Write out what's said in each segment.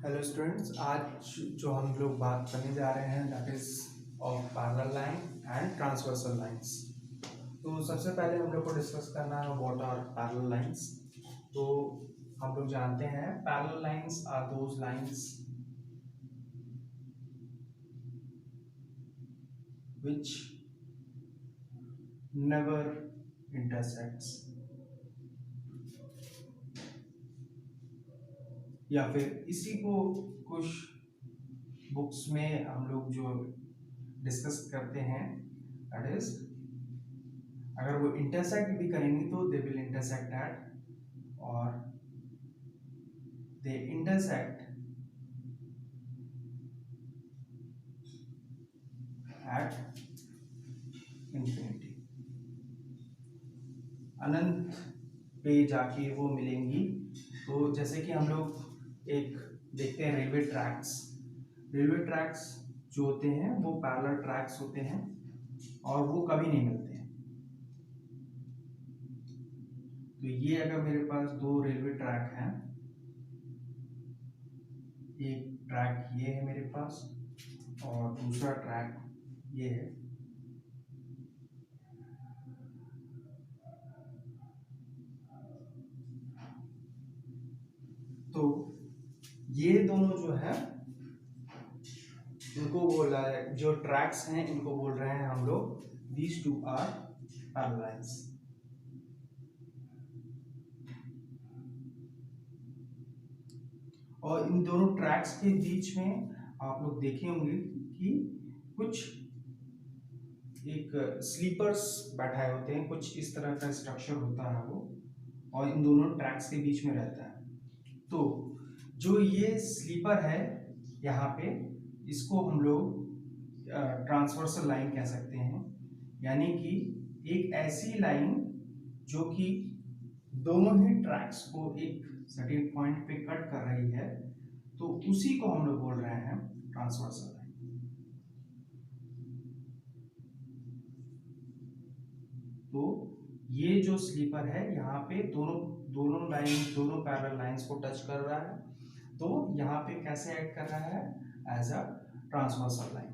Hello students, आज जो हम लोग बात करने जा रहे हैं that is of parallel line and transversal lines. तो सबसे पहले हम लोग को डिस्कस करना है व्हाट आर पैरेलल लाइंस। तो हम लोग जानते हैं parallel lines are those lines which never intersects, या फिर इसी को कुछ बुक्स में हम लोग जो डिस्कस करते हैं दैट इज अगर वो इंटरसेक्ट भी करेंगे तो दे विल इंटरसेक्ट एट और दे इंटरसेक्ट एट इंफिनिटी, अनंत पे जाके वो मिलेंगी। तो जैसे कि हम लोग एक देखते हैं रेलवे ट्रैक्स जो होते हैं वो पैरेलल ट्रैक्स होते हैं और वो कभी नहीं मिलते हैं। तो ये अगर मेरे पास दो रेलवे ट्रैक हैं, एक ट्रैक ये है मेरे पास और दूसरा ट्रैक ये है, तो ये दोनों जो है इनको बोल रहा है, जो ट्रैक्स हैं इनको बोल रहे हैं हम लोग these two are parallel lines. और इन दोनों ट्रैक्स के बीच में आप लोग देखे होंगे कि कुछ एक स्लीपर्स बैठाए होते हैं, कुछ इस तरह का स्ट्रक्चर होता है वो, और इन दोनों ट्रैक्स के बीच में रहता है। तो जो ये स्लीपर है यहाँ पे, इसको हम लोग ट्रांसवर्सल लाइन कह सकते हैं, यानी कि एक ऐसी लाइन जो कि दोनों ही ट्रैक्स को एक सर्टेन पॉइंट पे कट कर रही है, तो उसी को हम लोग बोल रहे हैं ट्रांसवर्सल लाइन। तो ये जो स्लीपर है यहाँ पे दोनों दोनों लाइन दोनों पैरेलल लाइंस को टच कर रहा है, तो यहाँ पे कैसे ऐड कर रहा है एज अ ट्रांसवर्सल लाइन।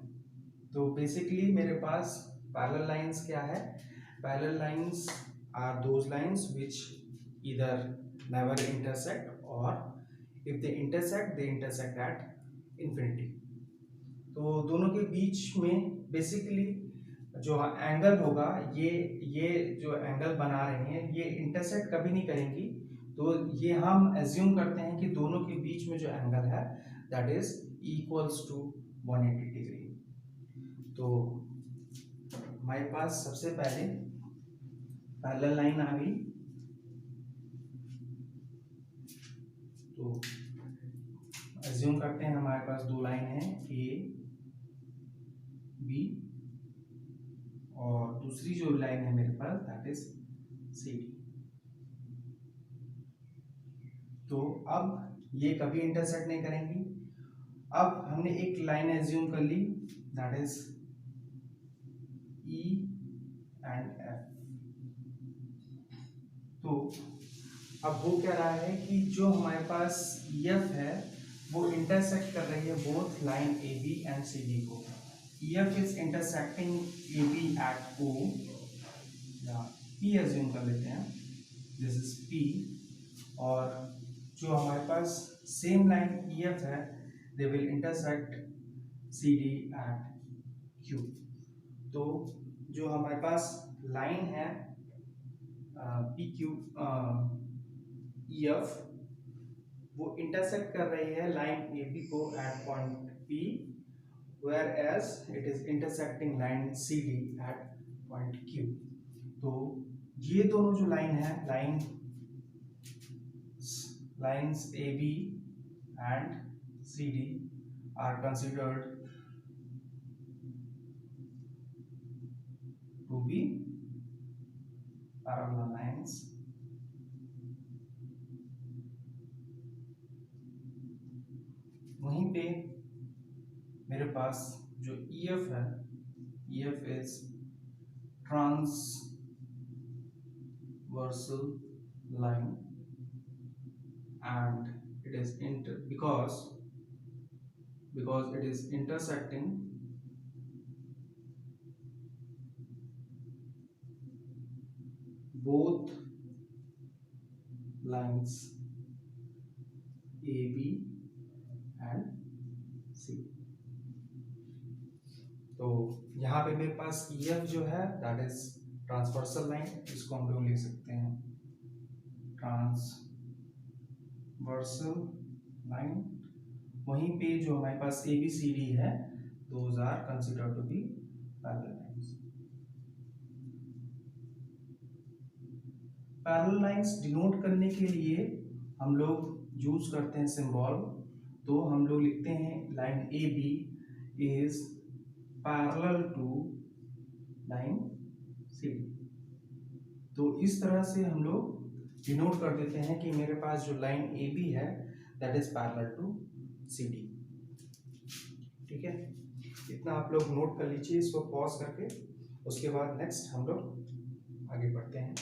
तो बेसिकली मेरे पास पैरेलल लाइंस क्या है, parallel lines are those lines which either never intersect और if they intersect at infinity. तो दोनों के बीच में बेसिकली जो एंगल होगा, ये जो एंगल बना रहे हैं ये इंटरसेक्ट कभी नहीं करेंगी। तो ये हम एज्यूम करते हैं कि दोनों के बीच में जो एंगल है that is equals to 180 degree. तो हमारे पास सबसे पहले पैरेलल लाइन आ गई। तो एज्यूम करते हैं हमारे पास दो लाइन है ए बी और दूसरी जो लाइन है मेरे पास दैट इज सी डी। तो अब ये कभी इंटरसेक्ट नहीं करेंगी। अब हमने एक लाइन एज्यूम कर ली that is E and F. तो अब वो कह रहा है कि जो हमारे पास एफ है वो इंटरसेक्ट कर रही है both line A B and C D को। F is intersecting A B at O, या पी एज्यूम कर लेते हैं, दिस इज पी। और जो हमारे पास सेम लाइन ई एफ है they will intersect C D at Q. तो जो हमारे पास लाइन है पी क्यू ई एफ, वो इंटरसेक्ट कर रही है लाइन ए बी को at point P, whereas it is intersecting line C D at point Q. तो ये दोनों जो लाइन है lines A B and C D are considered to be parallel lines, वहीं पे मेरे पास जो EF है, EF is transversal line and it is because because it is intersecting both lines AB and C। तो यहाँ पे मेरे पास EF जो है दैट इज ट्रांसवर्सल लाइन, इसको हम लोग लिख सकते हैं ट्रांसवर्सल लाइन। वहीं पे जो हमारे पास ABCD है those are considered to be parallel lines. Parallel lines denote करने के लिए हम लोग यूज करते हैं सिंबल। तो हम लोग लिखते हैं line AB is parallel to line CD। तो इस तरह से हम लोग डिनोट कर देते हैं कि मेरे पास जो लाइन AB है that is parallel to CD। ठीक है, इतना आप लोग नोट कर लीजिए इसको पॉज करके। उसके बाद नेक्स्ट हम लोग आगे बढ़ते हैं।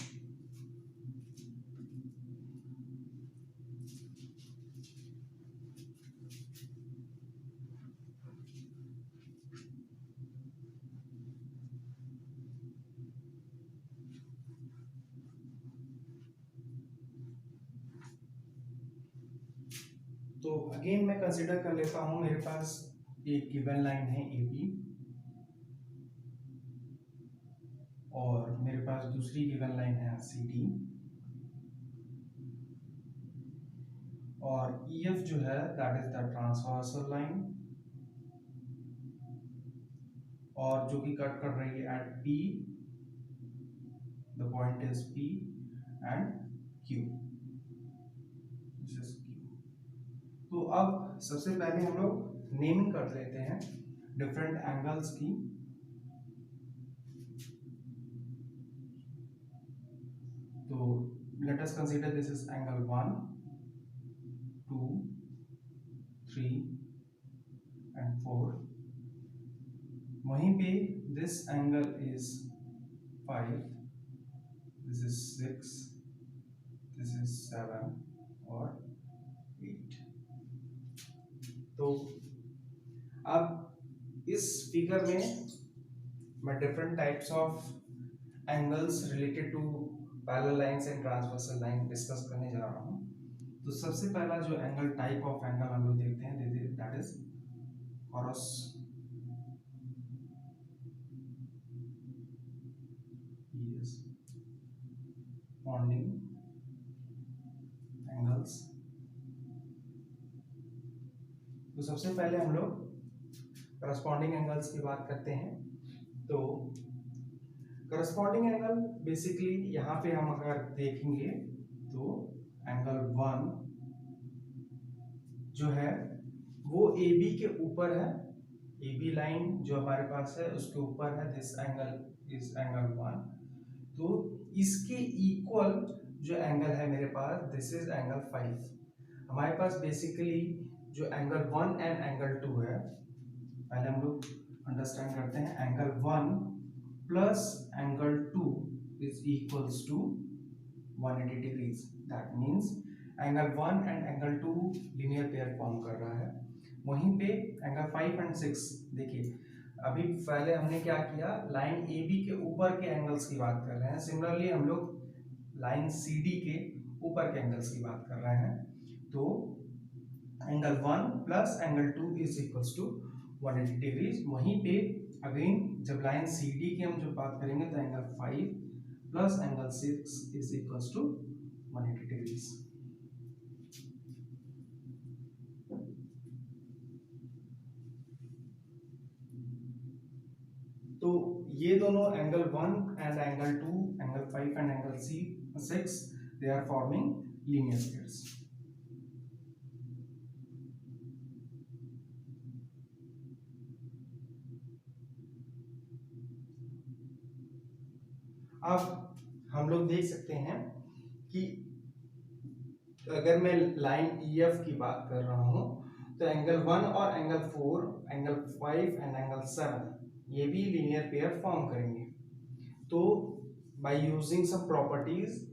तो अगेन मैं कंसिडर कर लेता हूं मेरे पास एक गिवन लाइन है AB और मेरे पास दूसरी गिवन लाइन है CD और EF जो है that is the transversal line और जो कि कट कर रही है at P, the point is P and Q, this is Q। तो अब सबसे पहले हम लोग नेमिंग कर लेते हैं डिफरेंट एंगल्स की। तो let us consider this is angle 1, 2, 3 and 4। वहीं पे this angle is 5, this is 6, this is 7 और 8। तो अब इस फिगर में मैं different types of angles related to parallel lines and transversal line discuss करने जा रहा हूँ। तो सबसे पहला जो एंगल टाइप ऑफ एंगल हम लोग देखते हैं दैट इज corresponding एंगल्स। तो सबसे पहले हम लोग करस्पॉन्डिंग एंगल्स की बात करते हैं। तो करस्पॉन्डिंग एंगल बेसिकली यहाँ पे हम अगर देखेंगे तो एंगल 1 जो है वो AB के ऊपर है, AB लाइन जो हमारे पास है उसके ऊपर है, दिस एंगल इज एंगल 1। तो इसके इक्वल जो एंगल है मेरे पास दिस इज एंगल 5। हमारे पास बेसिकली जो एंगल 1 एंड एंगल 2 है, पहले हम लोग अंडरस्टैंड करते हैं। Angle 1 plus angle 2 is equals to 180 degrees. That means angle 1 and angle 2 linear pair form कर रहा है। वहीं पे एंगल 5 एंड 6 देखिए, अभी पहले हमने क्या किया, लाइन AB के ऊपर के एंगल्स की बात कर रहे हैं। सिमिलरली हम लोग लाइन CD के ऊपर के एंगल्स की बात कर रहे हैं। तो angle 1 plus angle 2 is equals to 180 degrees. वहीं पे अगेन जब लाइन CD की हम जो बात करेंगे तो angle 5 plus angle 6 is equals to 180 degrees. तो ये दोनों angle 1 and angle 2, angle 5 and angle 6 they are forming linear pairs. अब हम लोग देख सकते हैं कि अगर मैं लाइन EF की बात कर रहा हूं तो एंगल 1 और एंगल 4, एंगल 5 एंड एंगल 7 ये भी लीनियर पेयर फॉर्म करेंगे। तो बाय यूजिंग सम प्रॉपर्टीज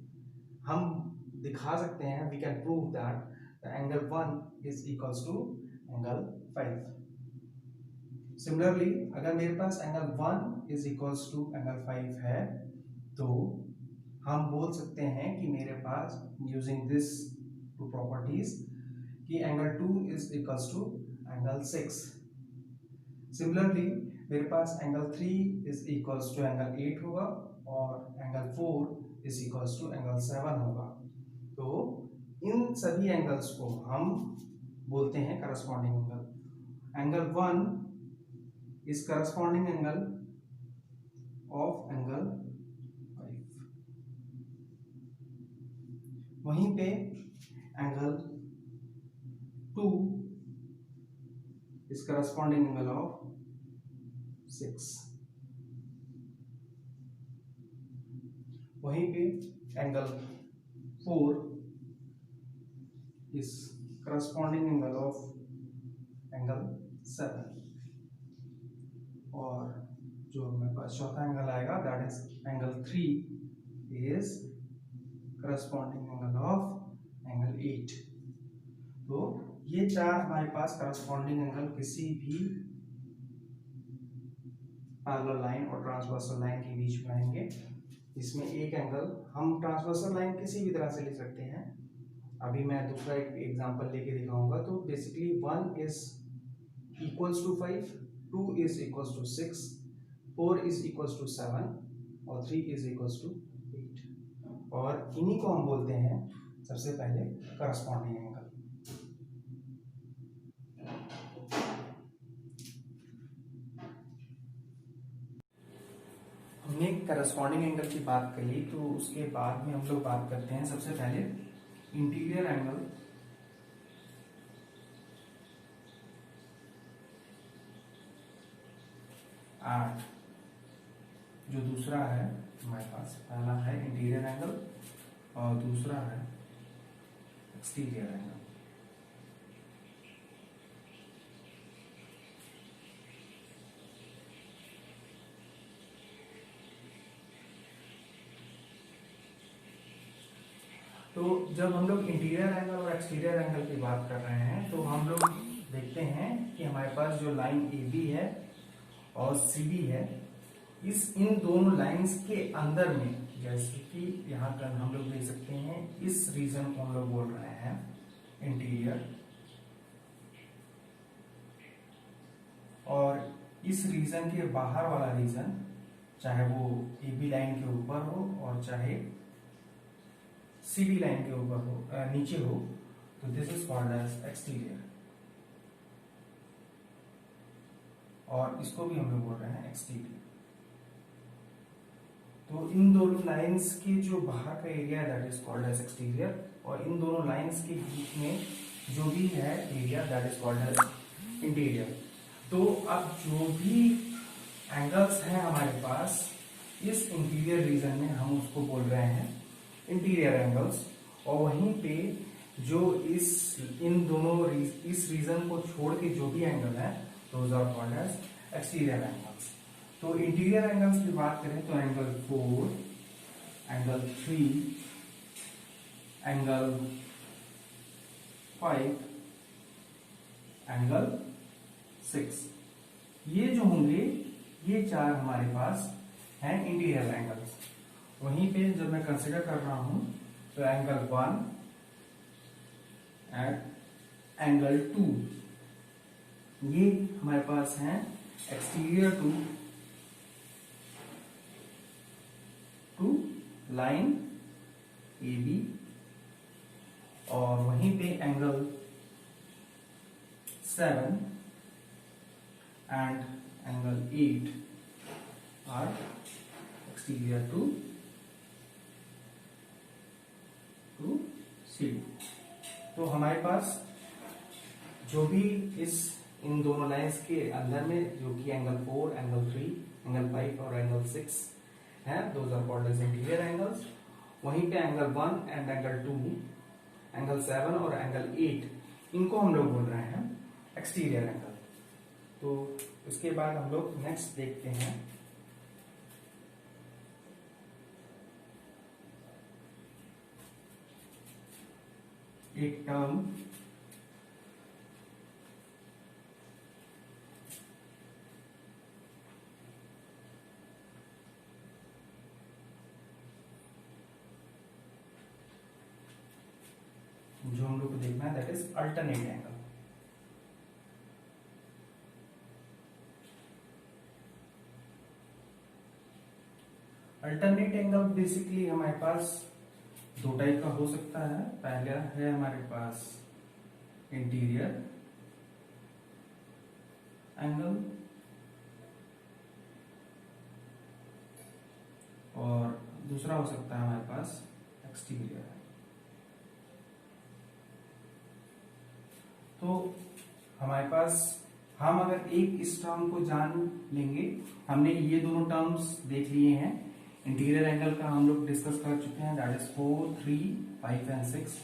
हम दिखा सकते हैं, we can prove that the angle 1 is equals to angle 5। Similarly अगर मेरे पास angle 1 is equals to angle 5 है तो हम बोल सकते हैं कि मेरे पास यूजिंग दिस टू प्रॉपर्टीज कि angle 2 is equals to angle 6। Similarly मेरे पास angle 3 is equals to angle 8 होगा और angle 4 is equals to angle 7 होगा। तो इन सभी एंगल्स को हम बोलते हैं corresponding angle. Angle 1 is corresponding angle of angle 5। वहीं पे angle 2 is corresponding angle of 6। वहीं पे angle 4 is corresponding angle of angle 7 और जो हमारे पास चौथा एंगल आएगा that is angle 3 is corresponding angle of angle 8। तो ये चार हमारे पास करस्पॉन्डिंग एंगल किसी भी पैरेलल लाइन और ट्रांसवर्सल लाइन के बीच में आएंगे। इसमें एक एंगल हम ट्रांसवर्सल लाइन किसी भी तरह से ले सकते हैं। अभी मैं दूसरा एक एग्जांपल लेके दिखाऊंगा। तो basically 1 is equals to 5, 2 is equals to 6, 4 is equals to 7 और 3 इज इक्वल्स टू 8 और इन्हीं को हम बोलते हैं सबसे पहले करस्पॉन्डिंग एंगल। हमने करस्पॉन्डिंग एंगल की बात कर ली तो उसके बाद में हम लोग बात करते हैं सबसे पहले इंटीरियर एंगल। जो दूसरा है हमारे पास, पहला है इंटीरियर एंगल और दूसरा है एक्सटीरियर एंगल। तो जब हम लोग इंटीरियर एंगल और एक्सटीरियर एंगल की बात कर रहे हैं तो हम लोग देखते हैं कि हमारे पास जो लाइन AB है और CD है, इन दोनों लाइंस के अंदर में, जैसे कि यहाँ पर हम लोग देख सकते हैं, इस रीजन को हम लोग बोल रहे हैं इंटीरियर और इस रीजन के बाहर वाला रीजन, चाहे वो AB लाइन के ऊपर हो और चाहे CD लाइन के ऊपर हो, नीचे हो, तो this is called as exterior और इसको भी हम लोग बोल रहे हैं एक्सटीरियर। तो इन दोनों लाइंस के जो बाहर का एरिया है that is called as exterior और इन दोनों लाइंस के बीच में जो भी है area that is called as interior. तो अब जो भी एंगल्स हैं हमारे पास इस इंटीरियर रीजन में, हम उसको बोल रहे हैं इंटीरियर एंगल्स और वहीं पे जो इन दोनों इस रीजन को छोड़ के जो भी एंगल है those are called as exterior angles. तो इंटीरियर एंगल्स की बात करें तो एंगल 4, एंगल 3, एंगल 5, एंगल 6, ये जो होंगे ये चार हमारे पास हैं इंटीरियर एंगल्स। वहीं पे जब मैं कंसिडर कर रहा हूं तो एंगल 1 एंड एंगल 2 ये हमारे पास हैं एक्सटीरियर टू लाइन AB और वहीं पे angle 7 and angle 8 are exterior to CD। तो हमारे पास जो भी इन दोनों लाइंस के अंदर में जो कि एंगल 4, एंगल 3, एंगल 5 और एंगल 6 है, those are called as interior angles. वहीं पे एंगल 1 एंड एंगल 2, एंगल 7 और एंगल 8 इनको हम लोग बोल रहे हैं एक्सटीरियर एंगल। तो इसके बाद हम लोग नेक्स्ट देखते हैं एक टर्म जो हम लोग को देखना है that is alternate angle. Alternate angle basically हमारे पास दो टाइप का हो सकता है। पहला है हमारे पास इंटीरियर एंगल और दूसरा हो सकता है हमारे पास एक्सटीरियर। तो हमारे पास हम अगर एक इस टर्म को जान लेंगे, हमने ये दोनों टर्म्स देख लिए हैं। इंटीरियर एंगल का हम लोग डिस्कस कर चुके हैं, दैट इज 4, 3, 5 एंड 6।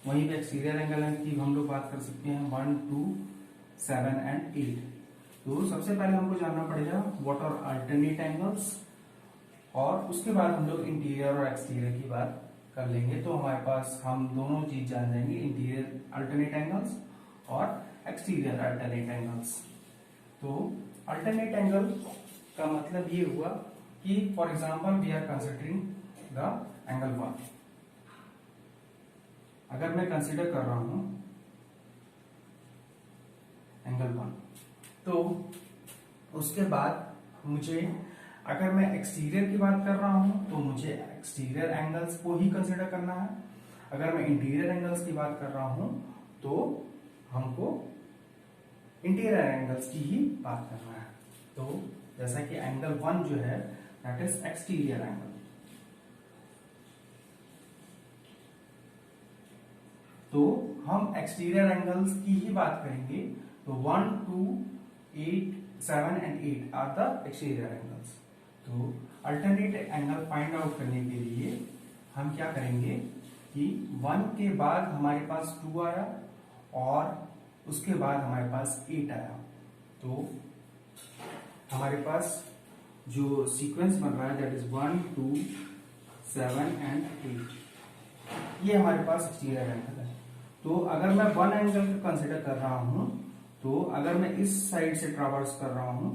वहीं पे एक्सटीरियर एंगल की हम लोग बात कर सकते हैं 1, 2, 7 एंड 8। तो सबसे पहले हमको जानना पड़ेगा व्हाट आर अल्टरनेट एंगल्स, और उसके बाद हम लोग इंटीरियर और एक्सटीरियर की बात कर लेंगे। तो हमारे पास हम दोनों चीज जान जाएंगे, इंटीरियर अल्टरनेट एंगल्स और एक्सटीरियर अल्टरनेट एंगल्स। तो अल्टरनेट एंगल का मतलब ये हुआ कि for example we are considering the angle 1। अगर मैं कंसीडर कर रहा हूं एंगल 1, तो उसके बाद मुझे, अगर मैं एक्सटीरियर की बात कर रहा हूं तो मुझे एक्सटीरियर एंगल्स को ही कंसीडर करना है। अगर मैं इंटीरियर एंगल्स की बात कर रहा हूं तो हमको इंटीरियर एंगल्स की ही बात करना है। तो जैसा कि एंगल 1 जो है दैट इज एक्सटीरियर एंगल। तो हम एक्सटीरियर एंगल्स की ही बात करेंगे। तो 1, 2, 8, 7 and 8 are the exterior angles. तो अल्टरनेट एंगल फाइंड आउट करने के लिए हम क्या करेंगे कि 1 के बाद हमारे पास 2 आया और उसके बाद हमारे पास 8 आया। तो हमारे पास जो सीक्वेंस बन रहा है दैट इज 1, 2, 7 एंड 8, ये हमारे पास एक्सटीरियर एंगल है। तो अगर मैं 1 एंगल को कंसिडर कर रहा हूं, तो अगर मैं इस साइड से ट्रैवर्स कर रहा हूं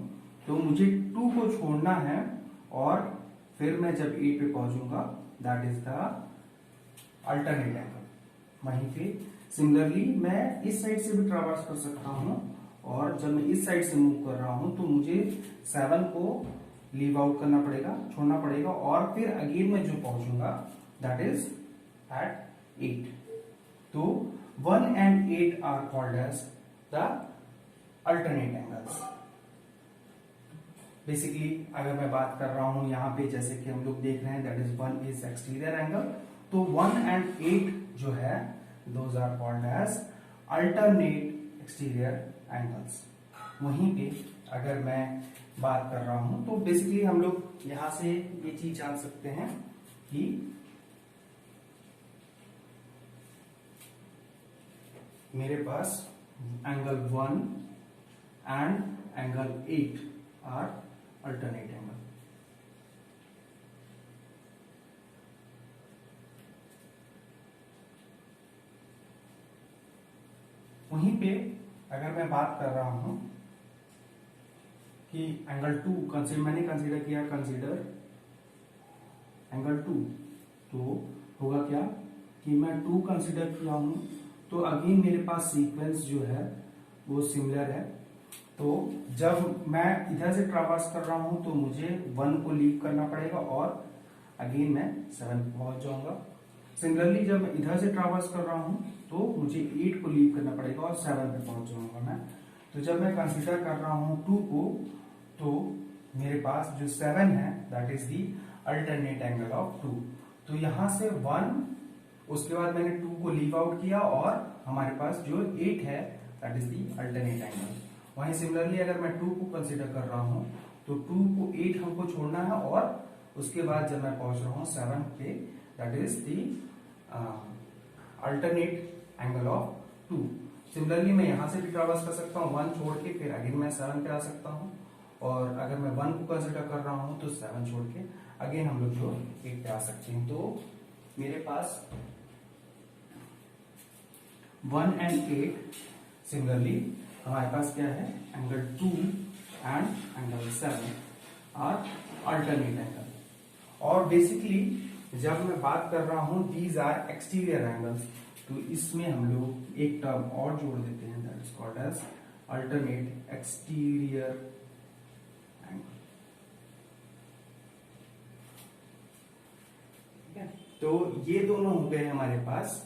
तो मुझे 2 को छोड़ना है और फिर मैं जब 8 पे पहुंचूंगा that is the alternate angle. वहीं पे सिमिलरली मैं इस साइड से भी ट्रैवर्स कर सकता हूं और जब मैं इस साइड से मूव कर रहा हूं तो मुझे 7 को लीव आउट करना पड़ेगा, छोड़ना पड़ेगा, और फिर अगेन मैं जो पहुंचूंगा दैट इज एट 8। तो 1 and 8 are called as the alternate angles. Basically अगर मैं बात कर रहा हूं यहाँ पे, जैसे कि हम लोग देख रहे हैं that is 1 is exterior angle, तो 1 and 8 जो है those are called as alternate exterior angles. वहीं पे अगर मैं बात कर रहा हूं तो बेसिकली हम लोग यहां से ये चीज जान सकते हैं कि मेरे पास angle 1 and angle 8 are alternate angle. वहीं पे अगर मैं बात कर रहा हूं कि एंगल 2 मैंने कंसीडर किया, कंसीडर एंगल 2, तो होगा क्या कि मैं 2 कंसीडर किया हूं तो अगेन मेरे पास सीक्वेंस जो है वो सिमिलर है। तो जब मैं इधर से ट्रैवर्स कर रहा हूं तो मुझे 1 को लीव करना पड़ेगा और अगेन मैं 7 पे पहुंच जाऊंगा। सिमिलरली जब मैं इधर से ट्रैवर्स कर रहा हूं तो मुझे 8 को लीव करना पड़ेगा और 7 पे पहुंच जाऊंगा मैं। तो जब मैं कंसीडर कर रहा हूं 2 को, तो मेरे पास जो 7 है that is the alternate angle of 2। तो यहां से 1, उसके बाद मैंने 2 को लीव आउट किया और हमारे पास जो 8 है that is the alternate angle. वहीं सिमिलरली अगर मैं 2 को कंसीडर कर रहा हूं तो 2 को 8 हमको छोड़ना है और उसके बाद जब मैं पहुंच रहा हूं 7 पे that is the alternate angle of 2। Similarly मैं यहां से भी ट्रैवर्स कर सकता हूं 1 छोड़ के, फिर अगेन मैं 7 पे आ सकता हूं, और अगर मैं 1 को कंसीडर कर रहा हूं तो 7 छोड़ के अगेन हम लोग जो 8 पे आ सकते हैं। तो मेरे पास 1 and 8 सिमिलरली हमारे पास क्या है angle 2 and angle 7 are alternate angle. और बेसिकली जब मैं बात कर रहा हूं दीज आर एक्सटीरियर एंगल्स, तो इसमें हम लोग एक टर्म और जोड़ देते हैं, that is called as alternate exterior angle. ठीक है, तो ये दोनों हो गए हमारे पास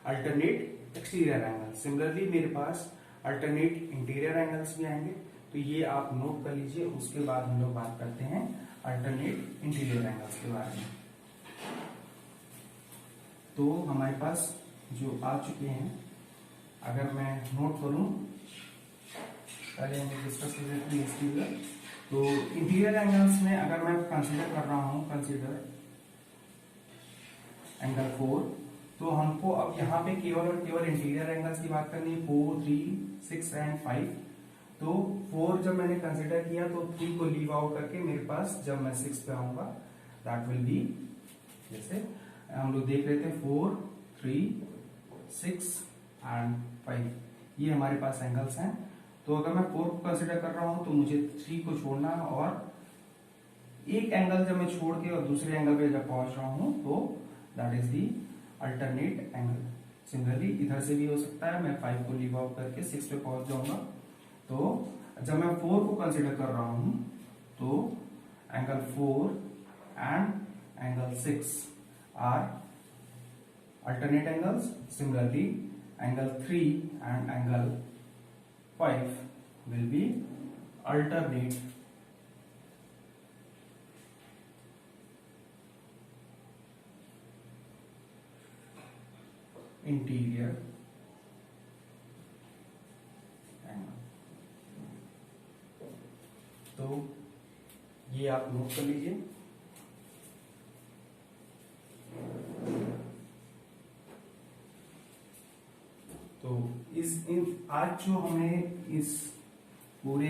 अल्टरनेट एक्सटीरियर एंगल। सिमिलरली मेरे पास अल्टरनेट इंटीरियर एंगल्स भी आएंगे, तो ये आप नोट कर लीजिए। उसके बाद हम लोग बात करते हैं अल्टरनेट इंटीरियर एंगल्स के बारे में। तो हमारे पास जो आ चुके हैं, अगर मैं नोट करूं, पहले हम डिस्कस कर लेते हैं एक्सटीरियर। तो इंटीरियर एंगल्स में अगर मैं कंसीडर कर रहा हूं, कंसीडर एंगल 4, तो हमको अब यहाँ पे केवल और केवल इंटीरियर एंगल्स की बात करनी है, 4, 3, 6 एंड 5। तो 4 जब मैंने कंसीडर किया तो 3 को लीव आउट करके मेरे पास जब मैं 6 पे आऊंगा, दैट विल बी, जैसे हम लोग देख रहे थे 4, 3, 6 एंड 5, ये हमारे पास एंगल्स हैं। तो अगर मैं 4 को कंसीडर कर रहा हूं तो मुझे 3 को छोड़ना है, और एक एंगल जब मैं छोड़ के और दूसरे एंगल पे जब पहुंच रहा हूं तो that is the alternate angle. Similarly इधर से भी हो सकता है, मैं 5 को लीव आउट करके 6 पे पहुंच जाऊंगा। तो जब मैं 4 को कंसीडर कर रहा हूं तो angle 4 and angle 6 are alternate angles. Similarly angle 3 and angle 5 will be alternate interior angle. तो ये आप नोट कर लीजिए। तो आज जो हमें इस पूरे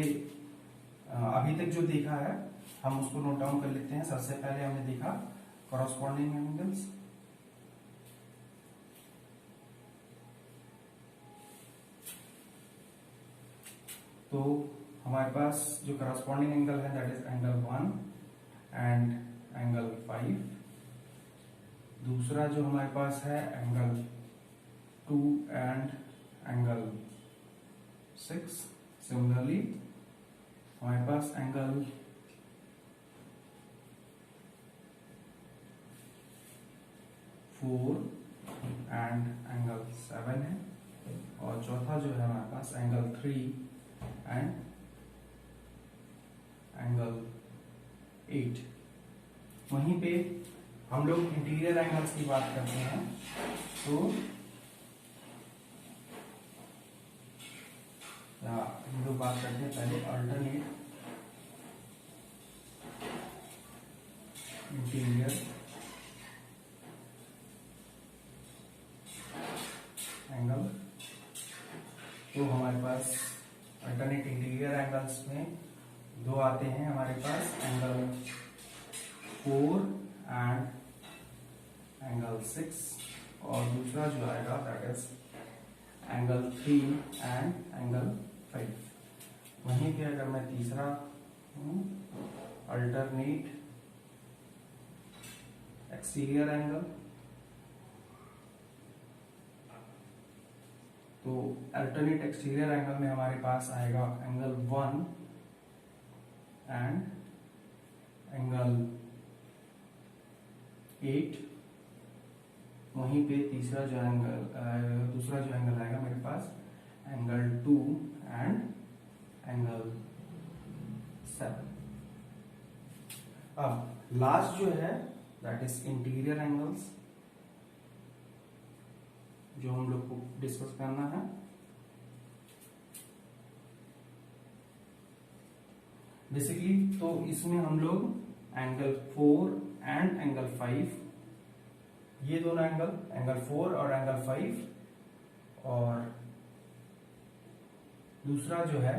अभी तक जो देखा है, हम उसको नोट डाउन कर लेते हैं। सबसे पहले हमने देखा कॉरस्पॉन्डिंग एंगल्स, तो हमारे पास जो करस्पॉन्डिंग एंगल है that is angle 1 and angle 5। दूसरा जो हमारे पास है एंगल 2 एंड एंगल 6। सिमिलरली हमारे पास एंगल 4 एंड एंगल 7 है, और चौथा जो है हमारे पास एंगल 3 एंड एंगल 8। वहीं पे हम लोग इंटीरियर एंगल्स की बात करते हैं, तो हम लोग बात करते हैं पहले अल्टरनेट इंटीरियर एंगल। तो हमारे पास अल्टरनेट इंटीरियर एंगल्स में दो आते हैं हमारे पास, एंगल 4 एंड एंगल 6, और दूसरा जो आएगा that is angle 3 and angle 5। वहीं पे अगर मैं तीसरा अल्टरनेट एक्सटीरियर एंगल, तो अल्टरनेट एक्सटीरियर एंगल में हमारे पास आएगा एंगल 1 एंड एंगल 8। वहीं पे तीसरा जो एंगल दूसरा जो एंगल आएगा मेरे पास एंगल 2 एंड एंगल 7। अब लास्ट जो है दैट इज इंटीरियर एंगल्स, जो हम लोग को डिस्कस करना है। बेसिकली तो इसमें हम लोग एंगल 4 एंड एंगल 5, ये दोनों एंगल 4 और एंगल 5, और दूसरा जो है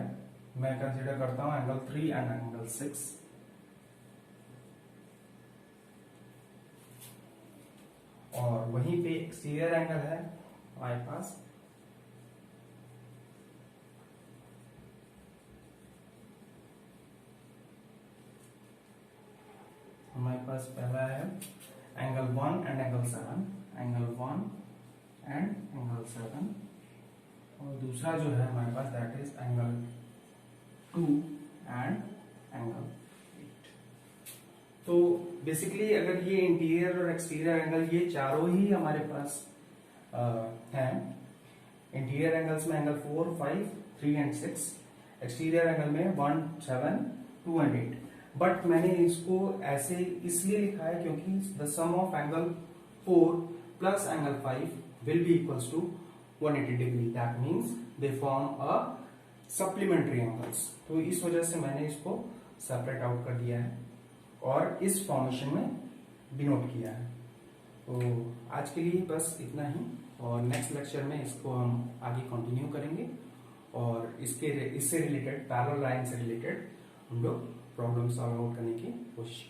मैं कंसीडर करता हूं एंगल 3 एंड एंगल 6। और वहीं पे एक्सटीरियर एंगल है हमारे पास, हमारे पास पहला है angle 1 and angle 7, angle 1 and angle 7, और दूसरा जो है हमारे पास that is angle 2 and angle 8। तो बेसिकली अगर ये इंटीरियर और एक्सटीरियर एंगल ये चारों ही हमारे पास हैं, इंटीरियर एंगल्स में एंगल 4, 5, 3 एंड 6, एक्सटीरियर एंगल में 1, 7, 2 एंड 8। बट मैंने इसको ऐसे इसलिए लिखा है क्योंकि the sum of angle 4 plus angle 5 will be equals to 180 degree, that means they form a supplementary angles. तो इस वजह से मैंने इसको सेपरेट आउट कर दिया है और इस फॉर्मेशन में डिनोट किया है। तो आज के लिए बस इतना ही, और नेक्स्ट लेक्चर में इसको हम आगे कंटिन्यू करेंगे और इससे रिलेटेड पैरेलल लाइन से रिलेटेड हम लोग प्रॉब्लम सॉल्व आउट करने की कोशिश